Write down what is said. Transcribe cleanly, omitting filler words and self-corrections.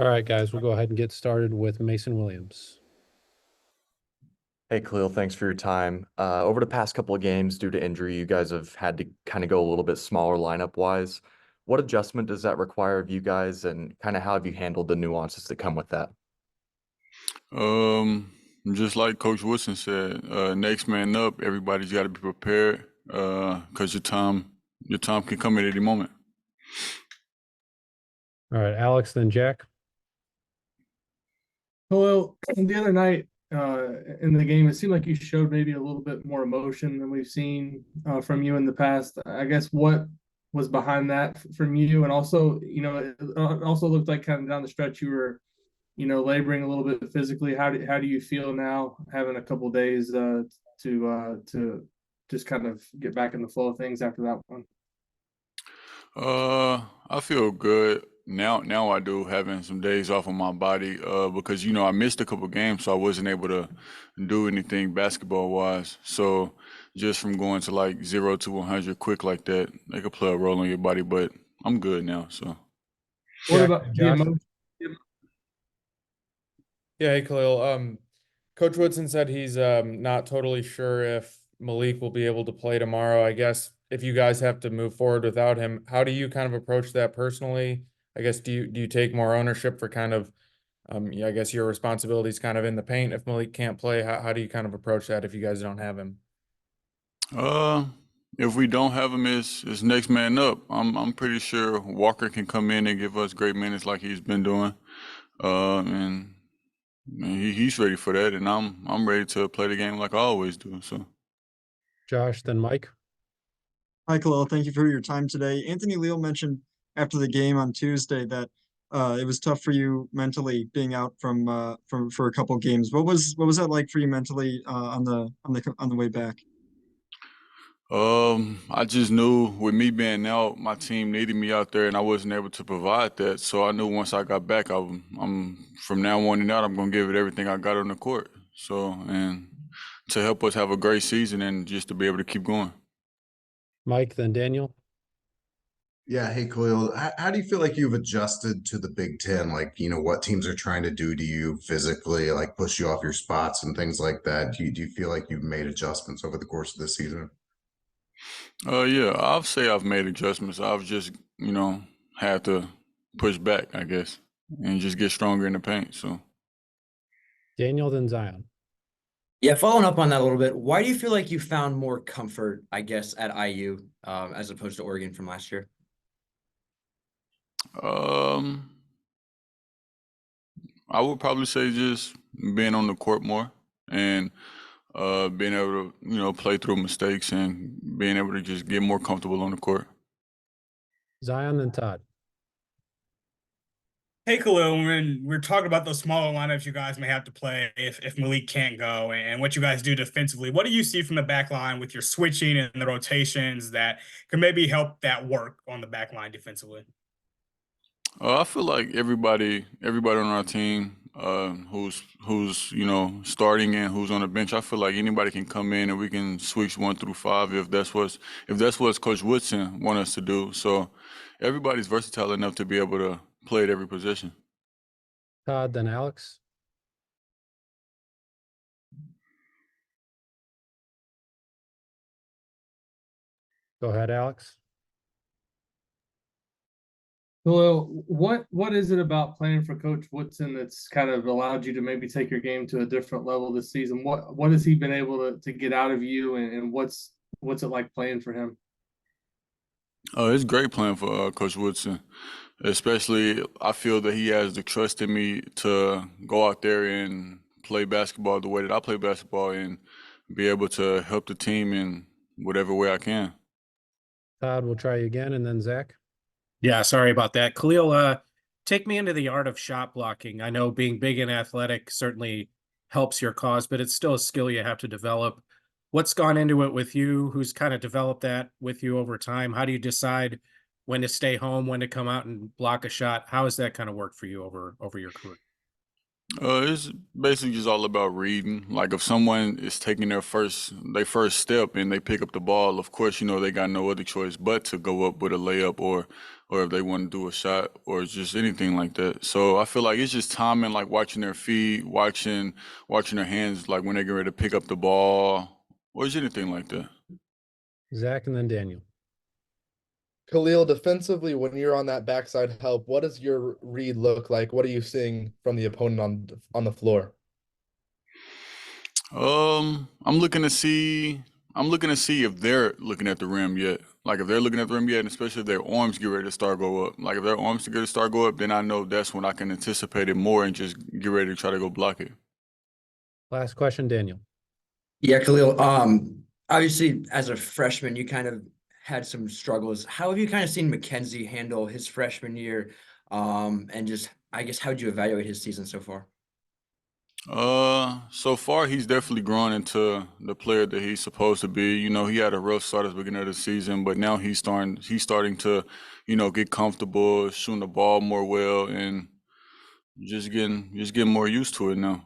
All right, guys, we'll go ahead and get started with Mason Williams. Hey, Kel'el, thanks for your time. Over the past couple of games, due to injury, you guys have had to kind of go a little bit smaller lineup wise. What adjustment does that require of you guys, and kind of how have you handled the nuances that come with that? Um, just like Coach Woodson said, next man up. Everybody's got to be prepared, because your time can come at any moment. All right, Alex, then Jack. Well, the other night in the game, it seemed like you showed maybe a little bit more emotion than we've seen from you in the past. I guess what was behind that from you, and also, it also looked like kind of down the stretch you were, laboring a little bit physically. How do you feel now, having a couple days to just kind of get back in the flow of things after that one? I feel good now. Now I do, having some days off of my body, because I missed a couple games, so I wasn't able to do anything basketball wise. So just from going to like 0 to 100 quick like that, they could play a role on your body. But I'm good now. So What Jack about and the Josh. emotion? Yeah, hey Khalil. Coach Woodson said he's not totally sure if Malik will be able to play tomorrow. I guess if you guys have to move forward without him, how do you kind of approach that personally? I guess do you take more ownership for kind of yeah, I guess your responsibilities kind of in the paint if Malik can't play? How do you kind of approach that if you guys don't have him? Uh, if we don't have him as next man up, I'm pretty sure Walker can come in and give us great minutes like he's been doing. And he's ready for that, and I'm ready to play the game like I always do. So Josh, then Mike. Hi, Kel'el. Thank you for your time today. Anthony Leal mentioned after the game on Tuesday that it was tough for you mentally being out from for a couple games. What was that like for you mentally on the way back? I just knew with me being out, my team needed me out there, and I wasn't able to provide that. So I knew once I got back, I'm from now on and out, I'm gonna give it everything I got on the court. So, and to help us have a great season and just to be able to keep going. Mike, then Daniel. Yeah, hey Khalil, how do you feel like you've adjusted to the Big Ten? Like, what teams are trying to do to you physically, like push you off your spots and things like that. Do you feel like you've made adjustments over the course of the season? Yeah, I'll say I've made adjustments. I've just, had to push back, I guess, and just get stronger in the paint. So, Daniel, then Zion. Yeah, following up on that a little bit, why do you feel like you found more comfort, I guess, at IU as opposed to Oregon from last year? um, I would probably say just being on the court more and being able to, play through mistakes and being able to just get more comfortable on the court. Zion, then Todd. Hey, Khalil, when we're talking about those smaller lineups you guys may have to play if Malik can't go and what you guys do defensively, what do you see from the back line with your switching and the rotations that can maybe help that work on the back line defensively? I feel like everybody on our team, who's starting and who's on the bench. I feel like anybody can come in and we can switch 1 through 5 if that's what Coach Woodson want us to do. So everybody's versatile enough to be able to play at every position. Todd, then Alex. Go ahead, Alex. Well, what is it about playing for Coach Woodson that's kind of allowed you to maybe take your game to a different level this season? What has he been able to get out of you, and what's it like playing for him? It's great playing for Coach Woodson. Especially, I feel that he has the trust in me to go out there and play basketball the way that I play basketball and be able to help the team in whatever way I can. Todd, we'll try you again, and then Zach. Yeah, sorry about that. Khalil, take me into the art of shot blocking. I know being big and athletic certainly helps your cause, but it's still a skill you have to develop. What's gone into it with you? Who's kind of developed that with you over time? How do you decide when to stay home, when to come out and block a shot? How has that kind of worked for you over your career? It's basically just all about reading. Like if someone is taking their first step and they pick up the ball, of course, you know, they got no other choice but to go up with a layup or if they want to do a shot or just anything like that. So I feel like it's just timing, like watching their feet, watching their hands, like when they get ready to pick up the ball or just anything like that. Zach and then Daniel. Kel'el, defensively, when you're on that backside help, what does your read look like? What are you seeing from the opponent on the floor? I'm looking to see if they're looking at the rim yet. Like if they're looking at the rim yet, and especially if their arms get ready to start go up. Like if their arms get ready to start go up, then I know that's when I can anticipate it more and just get ready to try to go block it. Last question, Daniel. Yeah, Kel'el. Obviously, as a freshman, you kind of had some struggles. How have you kind of seen Mackenzie handle his freshman year? And just, I guess, how would you evaluate his season so far? So far he's definitely grown into the player that he's supposed to be. You know, he had a rough start at the beginning of the season, but now he's starting to, you know, get comfortable, shooting the ball more well and just getting more used to it now.